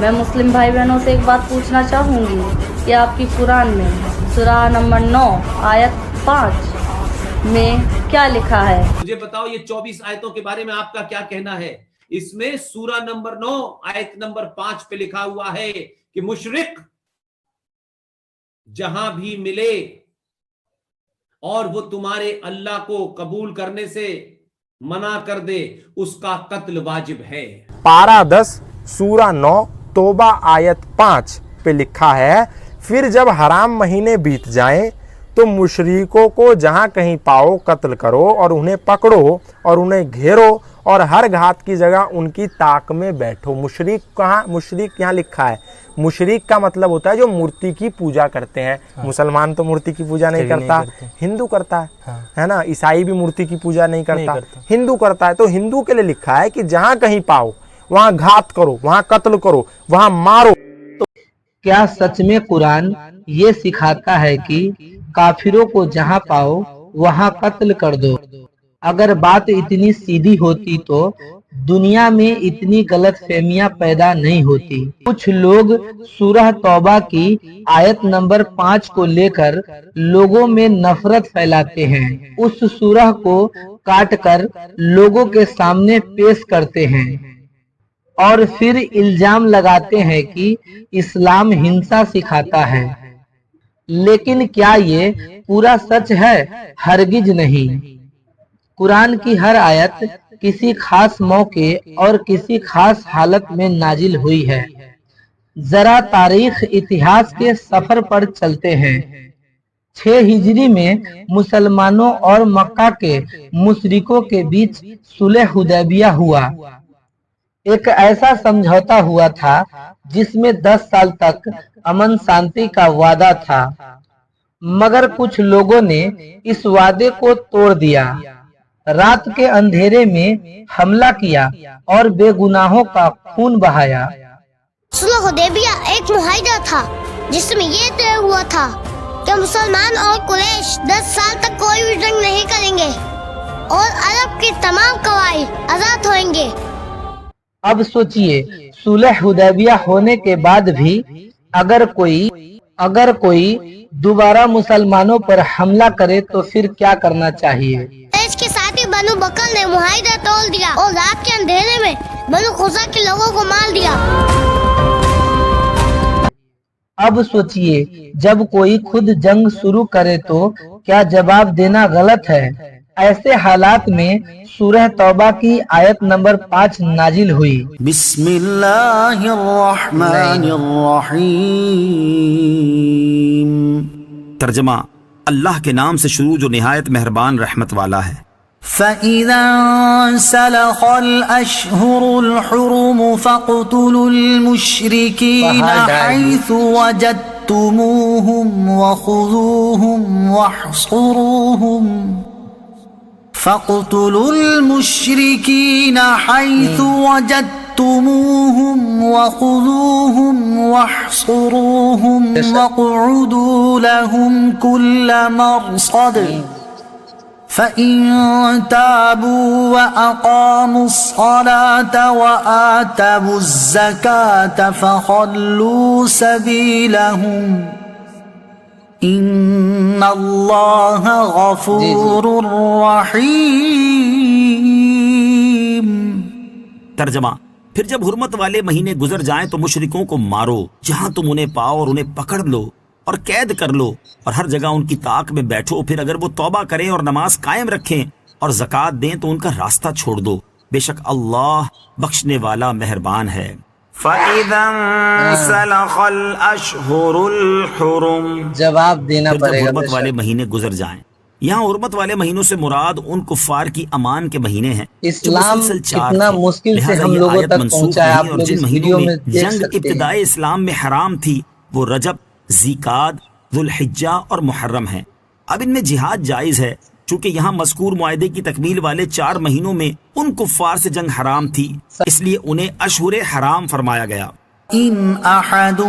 میں مسلم بھائی بہنوں سے ایک بات پوچھنا چاہوں گی کہ آپ کی قرآن میں سورہ نمبر 9 آیت 5 میں کیا لکھا ہے؟ مجھے بتاؤ یہ 24 آیتوں کے بارے میں آپ کا کیا کہنا ہے؟ اس میں سورہ نمبر 9 آیت نمبر 5 پہ لکھا ہوا ہے کہ مشرک جہاں بھی ملے اور وہ تمہارے اللہ کو قبول کرنے سے منع کر دے اس کا قتل واجب ہے۔ پارہ 10 سورہ 9 توبہ آیت 5 پہ لکھا ہے، پھر جب حرام مہینے بیت جائیں تو مشرکوں کو جہاں کہیں پاؤ قتل کرو اور انہیں پکڑو اور انہیں گھیرو اور ہر گھات کی جگہ ان کی طاق میں بیٹھو۔ مشرک کہاں؟ مشرک یہاں لکھا ہے۔ مشرک کا مطلب ہوتا ہے جو مورتی کی پوجا کرتے ہیں۔ مسلمان تو مورتی کی پوجا نہیں کرتا، ہندو کرتا ہے نا، عیسائی بھی مورتی کی پوجا نہیں کرتا، ہندو کرتا ہے۔ تو ہندو کے لیے لکھا ہے کہ جہاں کہیں پاؤ وہاں گھات کرو، وہاں قتل کرو، وہاں مارو۔ کیا سچ میں قرآن یہ سکھاتا ہے کہ کافروں کو جہاں پاؤ وہاں قتل کر دو؟ اگر بات اتنی سیدھی ہوتی تو دنیا میں اتنی غلط فہمیاں پیدا نہیں ہوتی۔ کچھ لوگ سورہ توبہ کی آیت نمبر 5 کو لے کر لوگوں میں نفرت پھیلاتے ہیں، اس سورہ کو کاٹ کر لوگوں کے سامنے پیش کرتے ہیں اور پھر الزام لگاتے ہیں کہ اسلام ہنسا سکھاتا ہے۔ لیکن کیا یہ پورا سچ ہے؟ ہرگز نہیں۔ قرآن کی ہر آیت کسی خاص موقع اور کسی خاص حالت میں نازل ہوئی ہے۔ ذرا تاریخ اتہاس کے سفر پر چلتے ہیں۔ 6 ہجری میں مسلمانوں اور مکہ کے مشرکوں کے بیچ صلح حدیبیہ ہوا۔ ایک ایسا سمجھوتا ہوا تھا جس میں 10 سال تک امن شانتی کا وعدہ تھا، مگر کچھ لوگوں نے اس وعدے کو توڑ دیا، رات کے اندھیرے میں حملہ کیا اور بے گناہوں کا خون بہایا۔ صلح حدیبیہ ایک معاہدہ تھا جس میں یہ طے ہوا تھا کہ مسلمان اور قریش 10 سال تک کوئی بھی جنگ نہیں کریں گے اور عرب کے تمام قبائل آزاد ہوئیں گے۔ اب سوچئے، صلح حدیبیہ ہونے کے بعد بھی اگر کوئی دوبارہ مسلمانوں پر حملہ کرے تو پھر کیا کرنا چاہیے؟ قریش کے ساتھی بنو بکر نے معاہدہ توڑ دیا اور رات کے اندھیرے میں بنو خزرہ کے لوگوں کو مار دیا۔ اب سوچئے، جب کوئی خود جنگ شروع کرے تو کیا جواب دینا غلط ہے؟ ایسے حالات میں سورہ توبہ کی آیت نمبر 5 نازل ہوئی۔ بسم اللہ الرحمن الرحیم۔ ترجمہ: اللہ کے نام سے شروع جو نہایت مہربان رحمت والا ہے۔ فَإِذَا انسَلَخَ الْأَشْهُرُ الْحُرُمُ فَاقْتُلُوا الْمُشْرِكِينَ حَيْثُ وَجَدتُّمُوهُمْ وَخُذُوهُمْ واحصروهم واقعدوا لهم كل مرصد فإن تابوا وأقاموا الصلاة وآتوا الزكاة فخلوا سبيلهم ان اللہ غفور رحیم۔ ترجمہ: پھر جب حرمت والے مہینے گزر جائیں تو مشرکوں کو مارو جہاں تم انہیں پاؤ اور انہیں پکڑ لو اور قید کر لو اور ہر جگہ ان کی طاق میں بیٹھو۔ پھر اگر وہ توبہ کریں اور نماز قائم رکھیں اور زکوٰۃ دیں تو ان کا راستہ چھوڑ دو، بے شک اللہ بخشنے والا مہربان ہے۔ فَإِذَا انسَلَخَ الْأَشْهُرُ الْحُرُمُ، جواب دینا پھر جب پڑے گا۔ حرمت والے مہینے گزر جائیں، یہاں حرمت والے مہینوں سے مراد ان کفار کی امان کے مہینے ہیں جو اسلام مسلسل 4 کتنا تھے۔ مشکل سے لہٰذا ہم یہ لوگوں آیت تک منسوخ پہنچا ہے۔ نہیں، آپ اور لوگ جن اس مہینوں ویڈیو میں میں دیکھ جنگ سکتے ہیں۔ ابتدائے اسلام میں حرام تھی وہ رجب، ذیقعد، ذوالحجہ اور محرم ہیں۔ اب ان میں جہاد جائز ہے چونکہ یہاں مذکور معاہدے کی تکمیل والے 4 مہینوں میں ان کفار سے جنگ حرام تھی، اس لیے انہیں اشہر حرام فرمایا گیا۔ ان احد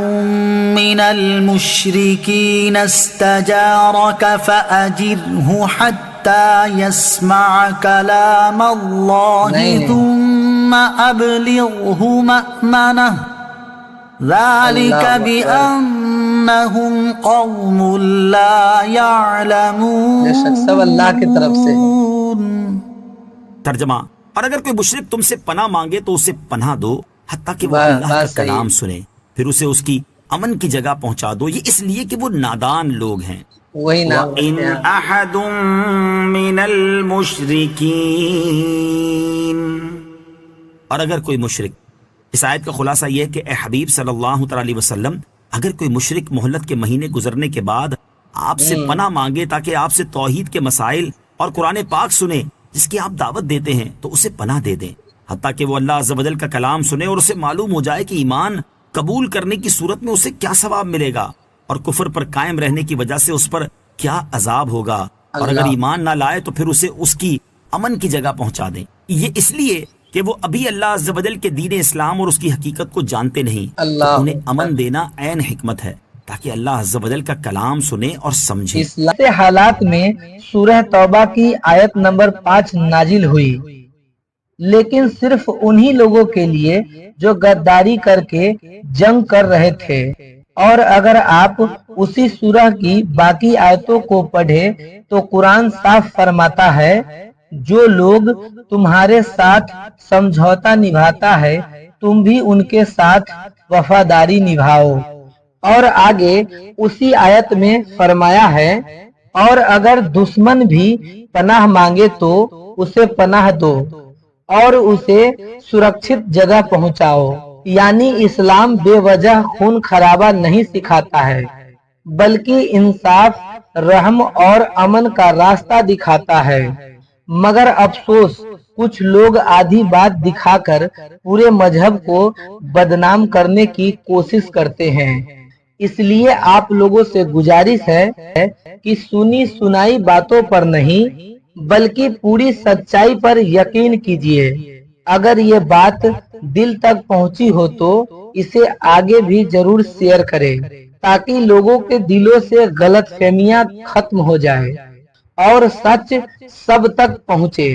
من المشرکین استجارک فاجرہ حتی يسمع کلام اللہ ثم ابلغہ مأمنہ ذلك بأنهم قوم لا يعلمون. بے شک سب اللہ کی طرف سے. ترجمہ: اور اگر کوئی مشرک تم سے پناہ مانگے تو اسے پناہ دو حتیٰ کہ وہ بس اللہ کا صحیح. کلام سنے، پھر اسے اس کی امن کی جگہ پہنچا دو، یہ اس لیے کہ وہ نادان لوگ ہیں. وہی نام وَإِنْ أَحَدٌ مِّنَ الْمُشْرِكِينَ، اور اگر کوئی مشرک، اس آیت کا خلاصہ یہ ہے کہ اے حبیب صلی اللہ تعالی علیہ وسلم، اگر کوئی مشرک مہلت کے مہینے گزرنے کے بعد آپ سے پناہ مانگے تاکہ آپ سے توحید کے مسائل اور قرآن پاک سنے جس کی آپ دعوت دیتے ہیں تو اسے پناہ دے دیں، حتیٰ کہ وہ اللہ عز و جل کا کلام سنے اور اسے معلوم ہو جائے کہ ایمان قبول کرنے کی صورت میں اسے کیا ثواب ملے گا اور کفر پر قائم رہنے کی وجہ سے اس پر کیا عذاب ہوگا، اور اگر ایمان نہ لائے تو پھر اسے اس کی امن کی جگہ پہنچا دیں. یہ اس لیے کہ وہ ابھی اللہ عز و جل کے دین اسلام اور اس کی حقیقت کو جانتے نہیں. اللہ تو انہیں امن دینا عین حکمت ہے تاکہ اللہ عز و جل کا کلام سنے اور سمجھے. اسلام کے حالات میں سورہ توبہ کی آیت نمبر 5 نازل ہوئی، لیکن صرف انہی لوگوں کے لیے جو غداری کر کے جنگ کر رہے تھے. اور اگر آپ اسی سورہ کی باقی آیتوں کو پڑھیں تو قرآن صاف فرماتا ہے جو لوگ تمہارے ساتھ سمجھوتا نبھاتا ہے تم بھی ان کے ساتھ وفاداری نبھاؤ. اور آگے اسی آیت میں فرمایا ہے اور اگر دشمن بھی پناہ مانگے تو اسے پناہ دو اور اسے سرکشت جگہ پہنچاؤ. یعنی اسلام بے وجہ خون خرابہ نہیں سکھاتا ہے بلکہ انصاف، رحم اور امن کا راستہ دکھاتا ہے. مگر افسوس کچھ لوگ آدھی بات دکھا کر پورے مذہب کو بدنام کرنے کی کوشش کرتے ہیں. اس لیے آپ لوگوں سے گزارش ہے کہ سنی سنائی باتوں پر نہیں بلکہ پوری سچائی پر یقین کیجیے. اگر یہ بات دل تک پہنچی ہو تو اسے آگے بھی ضرور شیئر کریں تاکہ لوگوں کے دلوں سے غلط فہمیاں ختم ہو جائے اور سچ سب تک پہنچے.